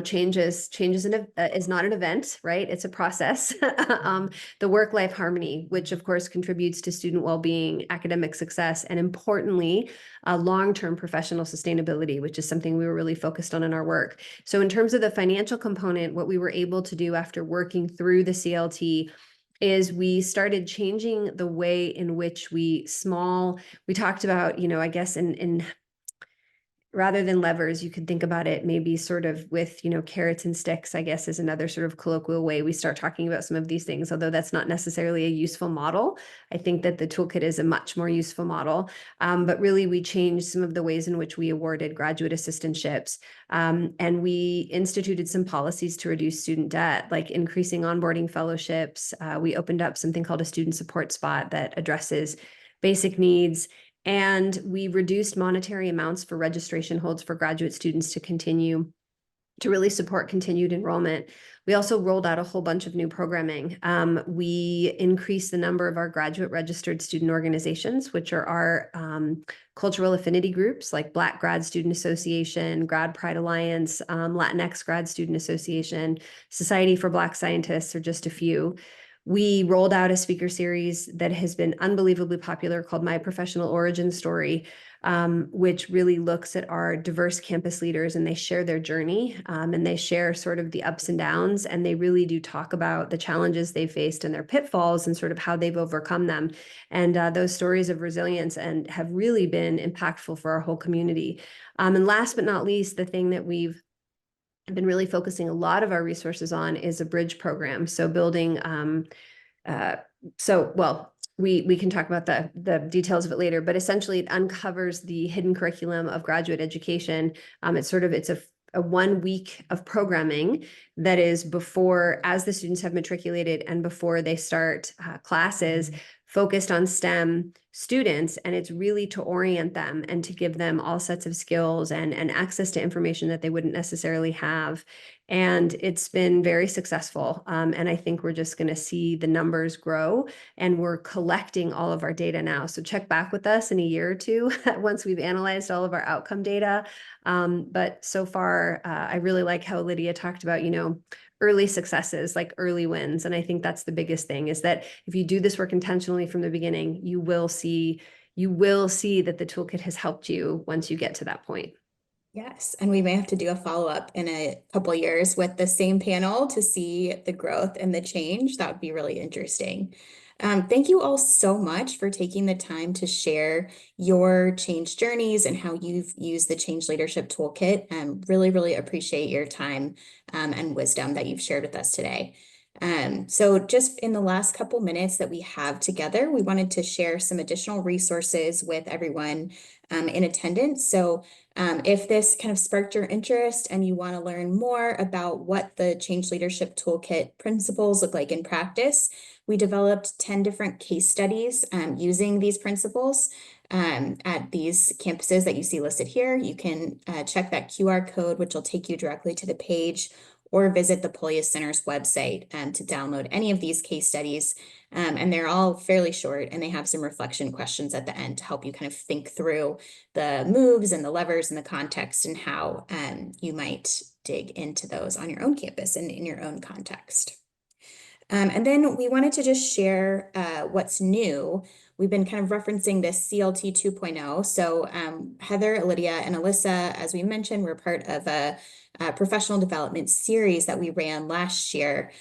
change is not an event, right? It's a process. The work-life harmony, which of course contributes to student well-being, academic success, and importantly, long-term professional sustainability, which is something we were really focused on in our work. So in terms of the financial component, what we were able to do after working through the CLT is we started changing the way in which we talked about, I guess in rather than levers, you could think about it maybe sort of with, carrots and sticks, I guess, is another sort of colloquial way we start talking about some of these things, although that's not necessarily a useful model. I think that the toolkit is a much more useful model, but really we changed some of the ways in which we awarded graduate assistantships, and we instituted some policies to reduce student debt, like increasing onboarding fellowships. We opened up something called a student support spot that addresses basic needs. And we reduced monetary amounts for registration holds for graduate students to continue to really support continued enrollment. We also rolled out a whole bunch of new programming. We increased the number of our graduate registered student organizations, which are our cultural affinity groups like Black Grad Student Association, Grad Pride Alliance, Latinx Grad Student Association, Society for Black Scientists are just a few. we rolled out a speaker series that has been unbelievably popular called My Professional Origin Story, which really looks at our diverse campus leaders, and they share their journey, and they share sort of the ups and downs, and they really do talk about the challenges they faced and their pitfalls and sort of how they've overcome them. And those stories of resilience and have really been impactful for our whole community. And last but not least, the thing that we've been really focusing a lot of our resources on is a bridge program. So building, we can talk about the details of it later, but essentially it uncovers the hidden curriculum of graduate education. It's a 1 week of programming that is before, as the students have matriculated and before they start classes, focused on STEM students. And it's really to orient them and to give them all sets of skills and access to information that they wouldn't necessarily have. And it's been very successful. And I think we're just going to see the numbers grow, and we're collecting all of our data now. So check back with us in a year or two once we've analyzed all of our outcome data. But so far, I really like how Lydia talked about, early successes, like early wins. And I think that's the biggest thing, is that if you do this work intentionally from the beginning, you will see that the toolkit has helped you once you get to that point. Yes, and we may have to do a follow-up in a couple years with the same panel to see the growth and the change. That would be really interesting. Thank you all so much for taking the time to share your change journeys and how you've used the Change Leadership Toolkit. Really, really appreciate your time and wisdom that you've shared with us today. So just in the last couple minutes that we have together, we wanted to share some additional resources with everyone in attendance. So if this kind of sparked your interest and you want to learn more about what the Change Leadership Toolkit principles look like in practice, we developed 10 different case studies using these principles at these campuses that you see listed here. You can check that QR code, which will take you directly to the page, or visit the Polius Center's website to download any of these case studies. And they're all fairly short, and they have some reflection questions at the end to help you kind of think through the moves and the levers and the context and how you might dig into those on your own campus and in your own context. And then we wanted to just share what's new. We've been kind of referencing this CLT 2.0. So Heather, Lydia, and Alyssa, as we mentioned, were part of a professional development series that we ran last year,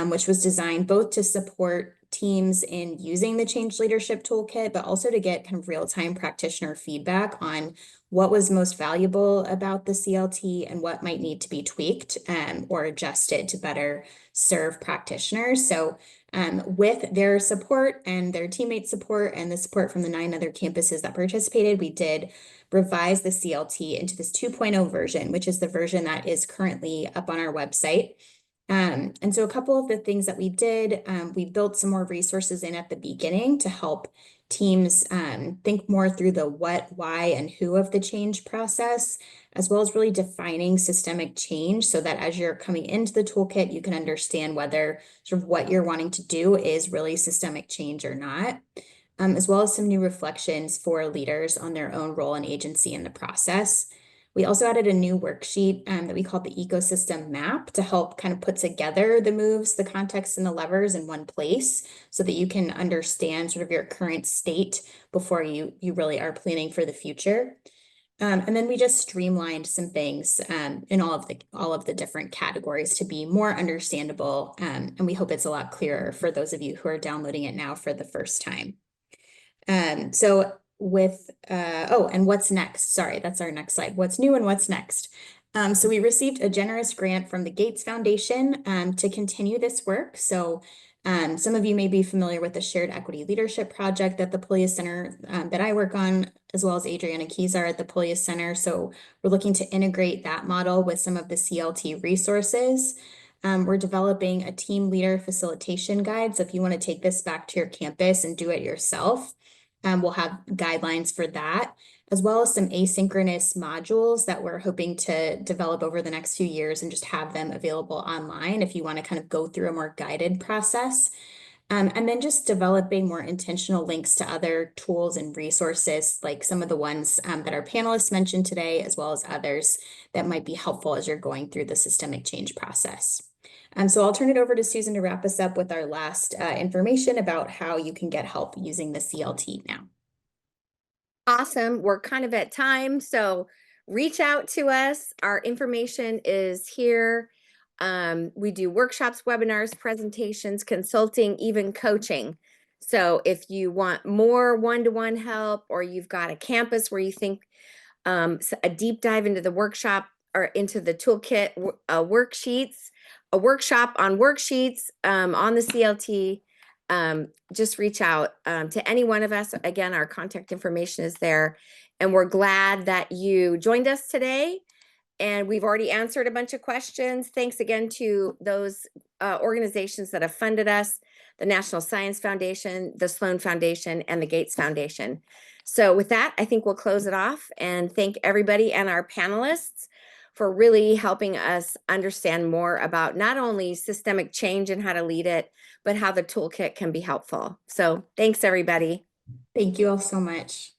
which was designed both to support teams in using the Change Leadership Toolkit, but also to get kind of real-time practitioner feedback on what was most valuable about the CLT and what might need to be tweaked or adjusted to better serve practitioners. So with their support and their teammates' support and the support from the 9 other campuses that participated, we did revise the CLT into this 2.0 version, which is the version that is currently up on our website. And so a couple of the things that we did, we built some more resources in at the beginning to help teams think more through the what, why, and who of the change process, as well as really defining systemic change so that as you're coming into the toolkit, you can understand whether sort of what you're wanting to do is really systemic change or not, as well as some new reflections for leaders on their own role and agency in the process. We also added a new worksheet that we called the ecosystem map to help kind of put together the moves, the context, and the levers in one place so that you can understand sort of your current state before you really are planning for the future. And then we just streamlined some things in all of the different categories to be more understandable. And we hope it's a lot clearer for those of you who are downloading it now for the first time. And what's next? Sorry, that's our next slide. What's new and what's next? So we received a generous grant from the Gates Foundation to continue this work. So some of you may be familiar with the Shared Equity Leadership Project at the Polius Center that I work on, as well as Adriana Keyzar at the Polius Center. So we're looking to integrate that model with some of the CLT resources. We're developing a team leader facilitation guide. So if you want to take this back to your campus and do it yourself, we'll have guidelines for that, as well as some asynchronous modules that we're hoping to develop over the next few years and just have them available online if you want to kind of go through a more guided process. And then just developing more intentional links to other tools and resources, like some of the ones that our panelists mentioned today, as well as others that might be helpful as you're going through the systemic change process. So I'll turn it over to Susan to wrap us up with our last information about how you can get help using the CLT now. Awesome. We're kind of at time, so reach out to us. Our information is here. We do workshops, webinars, presentations, consulting, even coaching. So if you want more one-to-one help, or you've got a campus where you think a deep dive into the workshop or into the toolkit worksheets, a workshop on worksheets on the CLT, just reach out to any one of us. Again, our contact information is there. And we're glad that you joined us today. And we've already answered a bunch of questions. Thanks again to those organizations that have funded us, the National Science Foundation, the Sloan Foundation, and the Gates Foundation. So with that, I think we'll close it off and thank everybody and our panelists for really helping us understand more about not only systemic change and how to lead it, but how the toolkit can be helpful. So thanks, everybody. Thank you all so much.